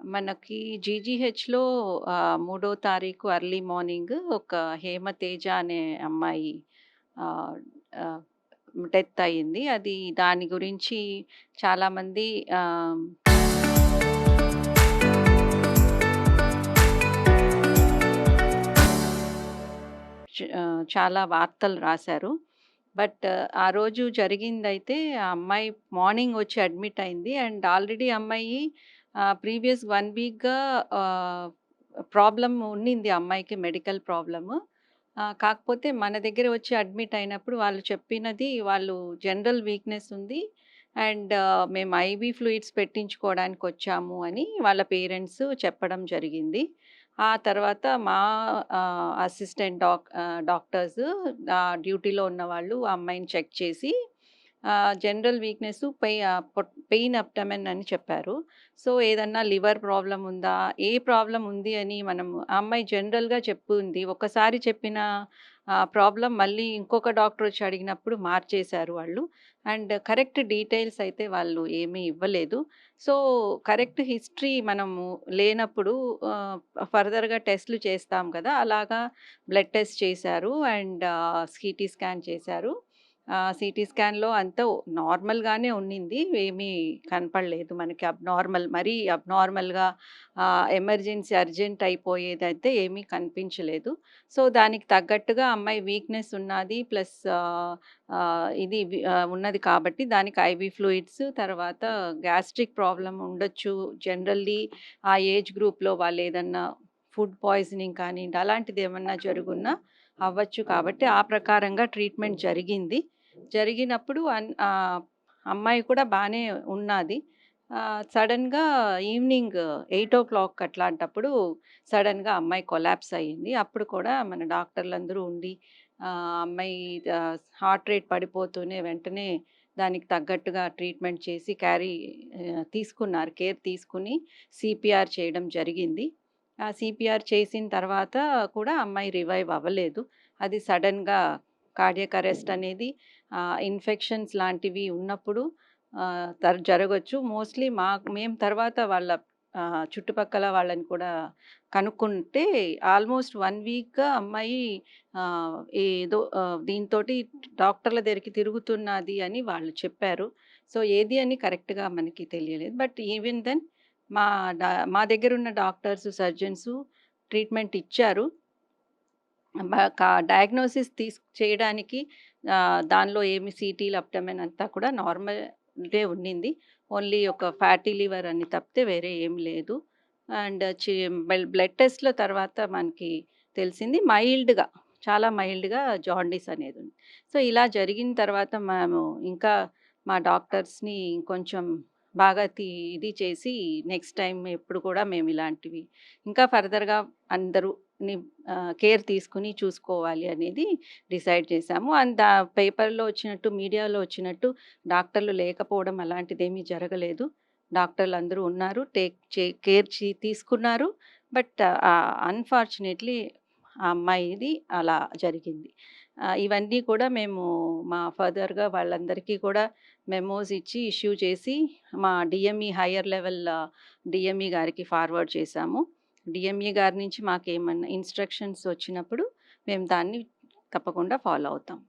మనకి జీజీహెచ్‌లో మూడో తారీఖు ఎర్లీ మార్నింగ్ ఒక హేమతేజ అనే అమ్మాయి ఆహ్, ఆహ్, డెత్ అయింది. అది దాని గురించి చాలామంది ఆహ్, చాలా వార్తలు రాశారు. బట్ ఆ రోజు జరిగిందైతే ఆ అమ్మాయి మార్నింగ్ వచ్చి అడ్మిట్ అయింది. అండ్ ఆల్రెడీ అమ్మాయి ప్రీవియస్ 1 వీక్‌గా ఆహ్, ప్రాబ్లమ్ ఉండింది ఆ అమ్మాయికి మెడికల్ ప్రాబ్లము. కాకపోతే మన దగ్గర వచ్చి అడ్మిట్ అయినప్పుడు వాళ్ళు చెప్పినది వాళ్ళు జనరల్ వీక్‌నెస్ ఉంది. అండ్ మేము ఐవీ ఫ్లూయిడ్స్ పెట్టించుకోవడానికొచ్చాము అని వాళ్ళ పేరెంట్స్ చెప్పడం జరిగింది. ఆ తర్వాత మా అసిస్టెంట్ డాక్టర్స్ డ్యూటీలో ఉన్నవాళ్ళు ఆ అమ్మాయిని చెక్ చేసి జనరల్ వీక్‌నెస్ పెయిన్ అబ్డమెన్ అని చెప్పారు. సో, ఏదన్నా లివర్ ప్రాబ్లమ్ ఉందా? ఏ ప్రాబ్లమ్ ఉంది అని మనం ఆ అమ్మాయి జనరల్‌గా చెప్పుంది. ఒకసారి చెప్పిన ప్రాబ్లమ్ మళ్ళీ ఇంకొక డాక్టర్ వచ్చి అడిగినప్పుడు మార్చేశారు వాళ్ళు. అండ్ కరెక్ట్ డీటెయిల్స్ అయితే వాళ్ళు ఏమీ ఇవ్వలేదు. సో, కరెక్ట్ హిస్టరీ మనము లేనప్పుడు ఫర్దర్‌గా టెస్ట్‌లు చేస్తాం కదా! అలాగా బ్లడ్ టెస్ట్ చేశారు. అండ్ సీటీ స్కాన్ చేశారు. సీటీ స్కాన్‌లో అంతా నార్మల్‌గానే ఉన్నింది. ఏమీ కనపడలేదు మనకి మరీ అబ్‌నార్మల్‌గా ఎమర్జెన్సీ అర్జెంట్ అయిపోయేదైతే ఏమీ కనిపించలేదు. సో, దానికి తగ్గట్టుగా అమ్మాయి వీక్‌నెస్ ఉన్నది. ప్లస్ ఉన్నది కాబట్టి దానికి ఐవీ ఫ్లూయిడ్స్ తర్వాత గ్యాస్ట్రిక్ ప్రాబ్లమ్ ఉండొచ్చు. జనరల్లీ ఆ ఏజ్ గ్రూప్‌లో వాళ్ళేదన్నా ఫుడ్ పాయిజనింగ్ కానియండి, అలాంటిదేమన్నా జరుగున్నా అవ్వచ్చు కాబట్టి ఆ ప్రకారంగా ట్రీట్మెంట్ జరిగింది. జరిగినప్పుడు అమ్మాయి కూడా బానే ఉన్నాది. సడెన్‌గా ఈవినింగ్ 8:00 అట్లాంటప్పుడు సడెన్‌గా అమ్మాయి కొలాప్స్ అయింది. అప్పుడు కూడా మన డాక్టర్లందరూ ఉండి అమ్మాయి హార్ట్ రేట్ పడిపోతూనే వెంటనే దానికి తగ్గట్టుగా ట్రీట్మెంట్ చేసి తీసుకున్నారు. కేర్ తీసుకొని సీపీఆర్ చేయడం జరిగింది. ఆ సీపీఆర్ చేసిన తర్వాత కూడా అమ్మాయి రివైవ్ అవ్వలేదు. అది సడెన్‌గా కార్డియాక్ అరెస్ట్ అనేది ఇన్ఫెక్షన్స్ లాంటివి ఉన్నప్పుడు జరగొచ్చు. మోస్ట్‌లీ మేము తర్వాత వాళ్ళ చుట్టుపక్కల వాళ్ళని కూడా కనుక్కుంటే ఆల్‌మోస్ట్ 1 వీక్‌గా అమ్మాయి ఏదో దీనితోటి డాక్టర్ల దగ్గరికి తిరుగుతున్నది అని వాళ్ళు చెప్పారు. సో, ఏది అని కరెక్ట్‌గా మనకి తెలియలేదు. బట్ ఈవెన్ దెన్ మా మా దగ్గరున్న డాక్టర్స్, సర్జన్సు ట్రీట్మెంట్ ఇచ్చారు. డయాగ్నోసిస్ చేయడానికి దానిలో ఏమి సీటీలు, అబ్డమెన్ అంతా కూడా నార్మల్‌గే ఉండింది. ఓన్లీ ఒక ఫ్యాటీ లివర్ అని తప్పితే వేరే ఏం లేదు. అండ్ బ్లడ్ టెస్ట్‌ల తర్వాత మనకి తెలిసింది చాలా మైల్డ్‌గా జాండీస్ అనేదుంది. సో, ఇలా జరిగిన తర్వాత మేము ఇంకా మా డాక్టర్స్‌ని కొంచెం బాగా ఇది చేసి నెక్స్ట్ టైమ్ ఎప్పుడు కూడా మేము ఇలాంటివి ఇంకా ఫర్దర్‌గా అందరూ ని కేర్ తీసుకొని చూసుకోవాలి అనేది డిసైడ్ చేశాము. అండ్ పేపర్‌లో వచ్చినట్టు, మీడియాలో వచ్చినట్టు డాక్టర్లు లేకపోవడం అలాంటిదేమీ జరగలేదు. డాక్టర్లందరూ ఉన్నారు. కేర్ తీసుకున్నారు. బట్ అన్‌ఫార్చునేట్‌లీ ఆ అమ్మాయిది అలా జరిగింది. ఇవన్నీ కూడా మేము ఫర్దర్‌గా వాళ్ళందరికీ కూడా మెమోస్ ఇచ్చి ఇష్యూ చేసి మా డీఎంఈ హైయర్ లెవెల్ డీఎంఈ గారికి ఫార్వర్డ్ చేశాము. డీఎంఈ గారి నుంచి మాకేమన్నా ఇన్‌స్ట్రక్షన్స్ వచ్చినప్పుడు మేము దాన్ని తప్పకుండా ఫాలో అవుతాం.